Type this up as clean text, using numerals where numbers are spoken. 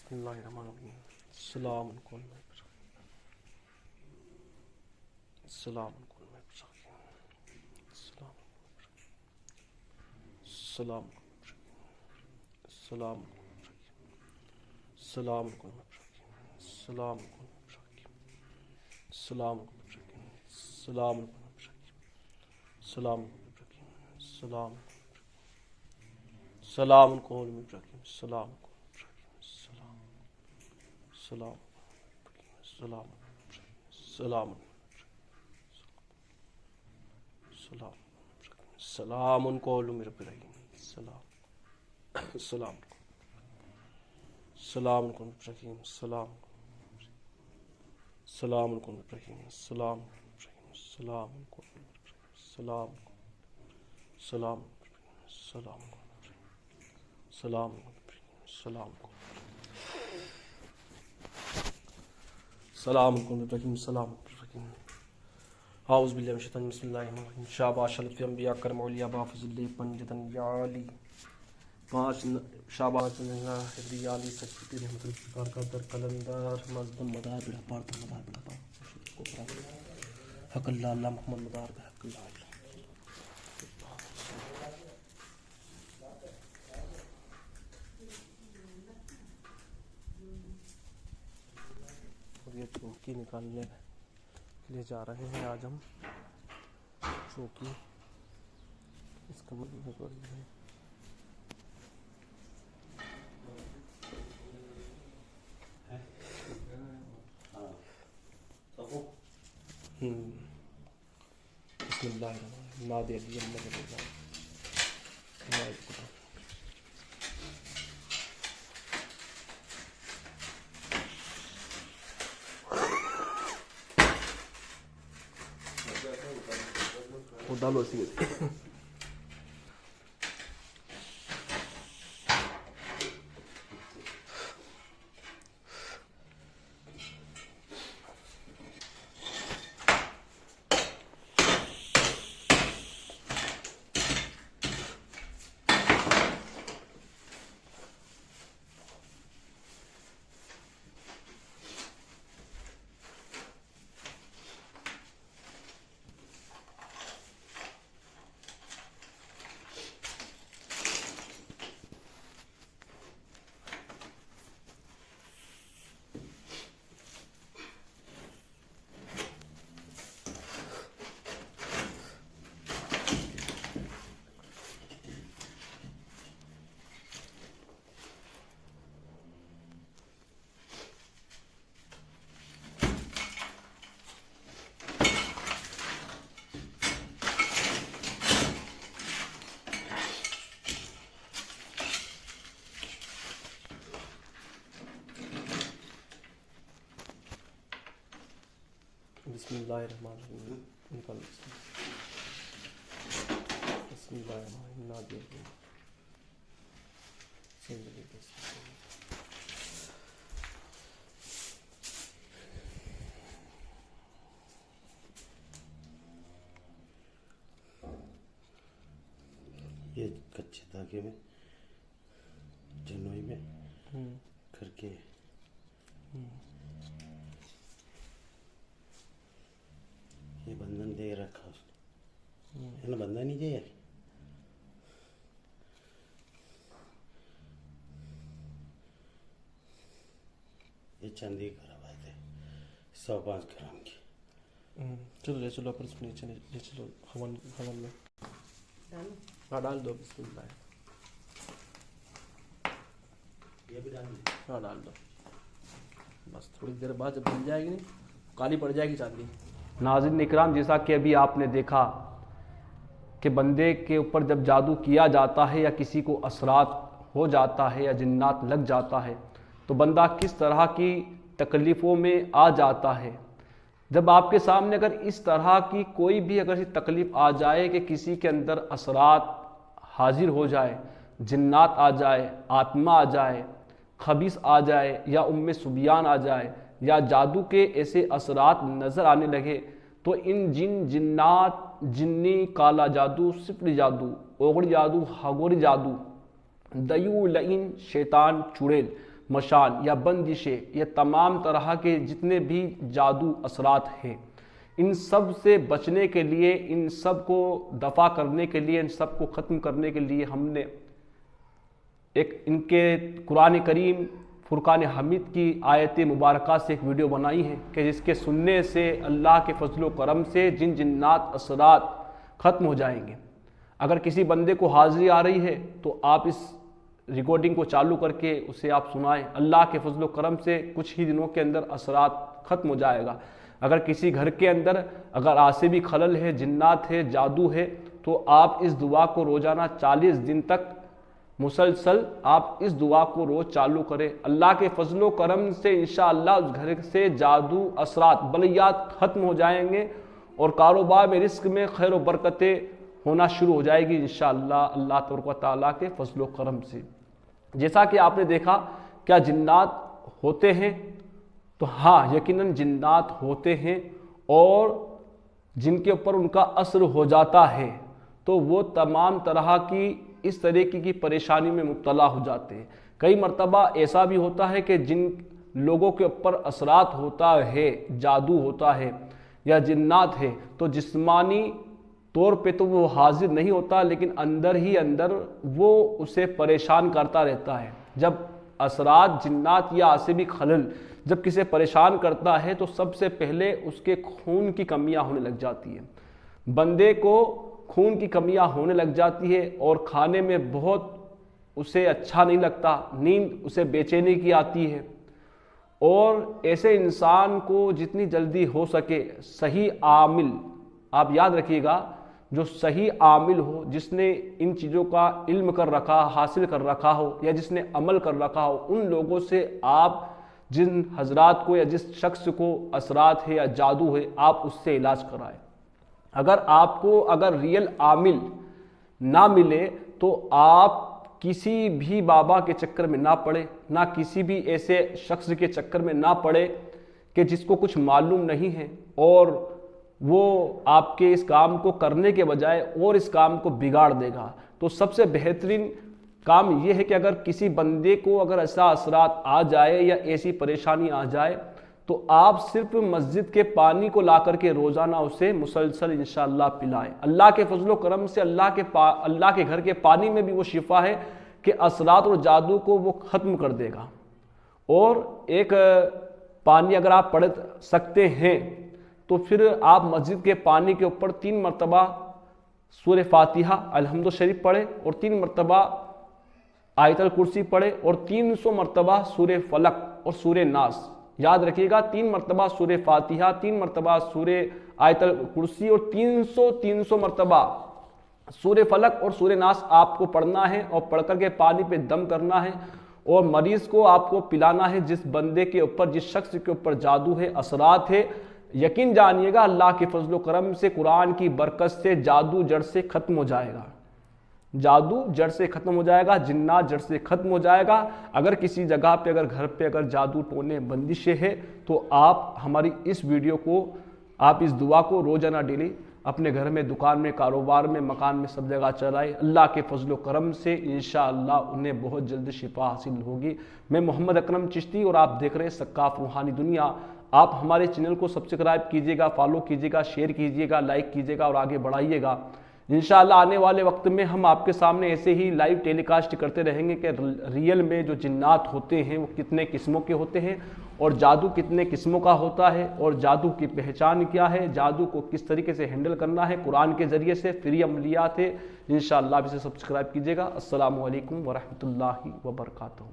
بسم اللہ الرحمن الرحیم. السلام علیکم. السلام علیکم. السلام السلام السلام السلام علیکم. السلام السلام السلام السلام السلام السلام علیکم. السلام السلام السلام السلام السلام السلام علیکم. السلام السلام السلام علیکم. السلام السلام علیکم. السلام السلام السلام السلام السلام السلام السلام السلام علیکم. السلام علیکم. اعوذ باللہ من الشیطان بسم اللہ الرحمن الرحیم. شاباش الف انبیاء کرم اولیاء بافض اللہ پنجتن یا علی پانچ شاباش حضری علی سچتی رحمت الفقار کا در قلندر مزدم مدار بڑا پارتا مدار بڑا پارتا حق اللہ اللہ محمد مدار بحق اللہ. یہ چونکی نکالنے لے جا رہے ہیں آج ہم. چونکی اس کا مطلب ہے بسم اللہ الرحمن الرحیم. نادی علی اللہ وہ ڈالو اسی میں. بسم اللہ الرحمن الرحیم. نکال بسم اللہ الرحمن الرحیم. نادی علی یہ کچے دھاگے میں جنوئی میں کر کے یہ بندھن دے رکھا اس نے ہے نا. بندھن نہیں دے یہ چاندی کا روایت ہے 105 گرام کی. چلو لے چلو اپن اس میں نیچے لے چلو ہون میں ہاں ڈال دو. بسم اللہ یہ بھی ڈال دیں. ہاں ڈال دو. بس تھوڑی دیر بعد جب بن جائے گی کالی پڑ جائے گی چاندی. ناظرین اکرام، جیسا کہ ابھی آپ نے دیکھا کہ بندے کے اوپر جب جادو کیا جاتا ہے یا کسی کو اثرات ہو جاتا ہے یا جنات لگ جاتا ہے تو بندہ کس طرح کی تکلیفوں میں آ جاتا ہے. جب آپ کے سامنے اگر اس طرح کی کوئی بھی اگر تکلیف آ جائے کہ کسی کے اندر اثرات حاضر ہو جائے، جنات آ جائے، آتما آ جائے، خبیث آ جائے یا ام سبیان آ جائے یا جادو کے ایسے اثرات نظر آنے لگے تو ان جنات، جنی، کالا جادو، سفری جادو، اوگڑی جادو، ہگوری جادو، دیو، لعین، شیطان، چڑیل، مشان یا بندشیں، یہ تمام طرح کے جتنے بھی جادو اثرات ہیں، ان سب سے بچنے کے لیے، ان سب کو دفع کرنے کے لیے، ان سب کو ختم کرنے کے لیے ہم نے ایک ان کے قرآن کریم فرقان حمید کی آیت مبارکہ سے ایک ویڈیو بنائی ہے کہ جس کے سننے سے اللہ کے فضل و کرم سے جن جنات اثرات ختم ہو جائیں گے۔ اگر کسی بندے کو حاضری آ رہی ہے تو آپ اس ریکارڈنگ کو چالو کر کے اسے آپ سنائیں، اللہ کے فضل و کرم سے کچھ ہی دنوں کے اندر اثرات ختم ہو جائے گا۔ اگر کسی گھر کے اندر اگر عصبی خلل ہے، جنات ہے، جادو ہے، تو آپ اس دعا کو روزانہ 40 دن تک مسلسل آپ اس دعا کو روز چالو کریں۔ اللہ کے فضل و کرم سے انشاءاللہ اس گھر سے جادو اثرات بلیات ختم ہو جائیں گے اور کاروبار میں رزق میں خیر و برکتیں ہونا شروع ہو جائے گی انشاءاللہ اللہ تبارک و تعالیٰ کے فضل و کرم سے۔ جیسا کہ آپ نے دیکھا کیا جنات ہوتے ہیں، تو ہاں یقیناً جنات ہوتے ہیں، اور جن کے اوپر ان کا اثر ہو جاتا ہے تو وہ تمام طرح کی اس طریقے کی پریشانی میں مبتلا ہو جاتے ہیں۔ کئی مرتبہ ایسا بھی ہوتا ہے کہ جن لوگوں کے اوپر اثرات ہوتا ہے، جادو ہوتا ہے یا جنات ہے، تو جسمانی طور پہ تو وہ حاضر نہیں ہوتا، لیکن اندر ہی اندر وہ اسے پریشان کرتا رہتا ہے۔ جب اثرات جنات یا عصبی خلل جب کسی پریشان کرتا ہے تو سب سے پہلے اس کے خون کی کمیاں ہونے لگ جاتی ہیں، بندے کو خون کی کمیاں ہونے لگ جاتی ہے، اور کھانے میں بہت اسے اچھا نہیں لگتا، نیند اسے بے چینی کی آتی ہے، اور ایسے انسان کو جتنی جلدی ہو سکے صحیح عامل، آپ یاد رکھیے گا، جو صحیح عامل ہو، جس نے ان چیزوں کا علم کر رکھا، حاصل کر رکھا ہو، یا جس نے عمل کر رکھا ہو، ان لوگوں سے آپ جن حضرات کو یا جس شخص کو اثرات ہے یا جادو ہے آپ اس سے علاج کرائیں۔ اگر آپ کو اگر ریئل عامل نہ ملے تو آپ کسی بھی بابا کے چکر میں نہ پڑے، نہ کسی بھی ایسے شخص کے چکر میں نہ پڑے کہ جس کو کچھ معلوم نہیں ہے، اور وہ آپ کے اس کام کو کرنے کے بجائے اور اس کام کو بگاڑ دے گا۔ تو سب سے بہترین کام یہ ہے کہ اگر کسی بندے کو اگر ایسا اثرات آ جائے یا ایسی پریشانی آ جائے تو آپ صرف مسجد کے پانی کو لا کر کے روزانہ اسے مسلسل انشاءاللہ پلائیں۔ اللہ کے فضل و کرم سے اللہ کے گھر کے پانی میں بھی وہ شفا ہے کہ اثرات اور جادو کو وہ ختم کر دے گا۔ اور ایک پانی اگر آپ پڑھ سکتے ہیں تو پھر آپ مسجد کے پانی کے اوپر 3 مرتبہ سورہ فاتحہ الحمد شریف پڑھیں، اور 3 مرتبہ آیت الکرسی پڑھے، اور 300 مرتبہ سورہ فلق اور سورہ ناس۔ یاد رکھیے گا 3 مرتبہ سورہ فاتحہ، 3 مرتبہ سورہ آیت الکرسی، اور 300 مرتبہ سورہ فلق اور سورہ ناس آپ کو پڑھنا ہے، اور پڑھ کر کے پانی پہ دم کرنا ہے، اور مریض کو آپ کو پلانا ہے۔ جس بندے کے اوپر، جس شخص کے اوپر جادو ہے، اثرات ہے، یقین جانیے گا اللہ کے فضل و کرم سے، قرآن کی برکت سے جادو جڑ سے ختم ہو جائے گا، جادو جڑ سے ختم ہو جائے گا، جنات جڑ سے ختم ہو جائے گا۔ اگر کسی جگہ پہ اگر گھر پہ اگر جادو ٹونے بندشیں ہے تو آپ ہماری اس ویڈیو کو، آپ اس دعا کو روزانہ ڈیلی اپنے گھر میں، دکان میں، کاروبار میں، مکان میں، سب جگہ چلائیں۔ اللہ کے فضل و کرم سے انشاءاللہ انہیں بہت جلد شفا حاصل ہوگی۔ میں محمد اکرم چشتی، اور آپ دیکھ رہے ہیں ثقاف روحانی دنیا۔ آپ ہمارے چینل کو سبسکرائب کیجیے گا، فالو کیجیے گا، شیئر کیجیے گا، لائک کیجیے گا، اور آگے بڑھائیے گا۔ انشاءاللہ آنے والے وقت میں ہم آپ کے سامنے ایسے ہی لائیو ٹیلی کاسٹ کرتے رہیں گے کہ ریئل میں جو جنات ہوتے ہیں وہ کتنے قسموں کے ہوتے ہیں، اور جادو کتنے قسموں کا ہوتا ہے، اور جادو کی پہچان کیا ہے، جادو کو کس طریقے سے ہینڈل کرنا ہے، قرآن کے ذریعے سے فری عملیات ہے۔ انشاءاللہ آپ اسے سبسکرائب کیجیے گا۔ السلام علیکم ورحمۃ اللہ وبرکاتہ۔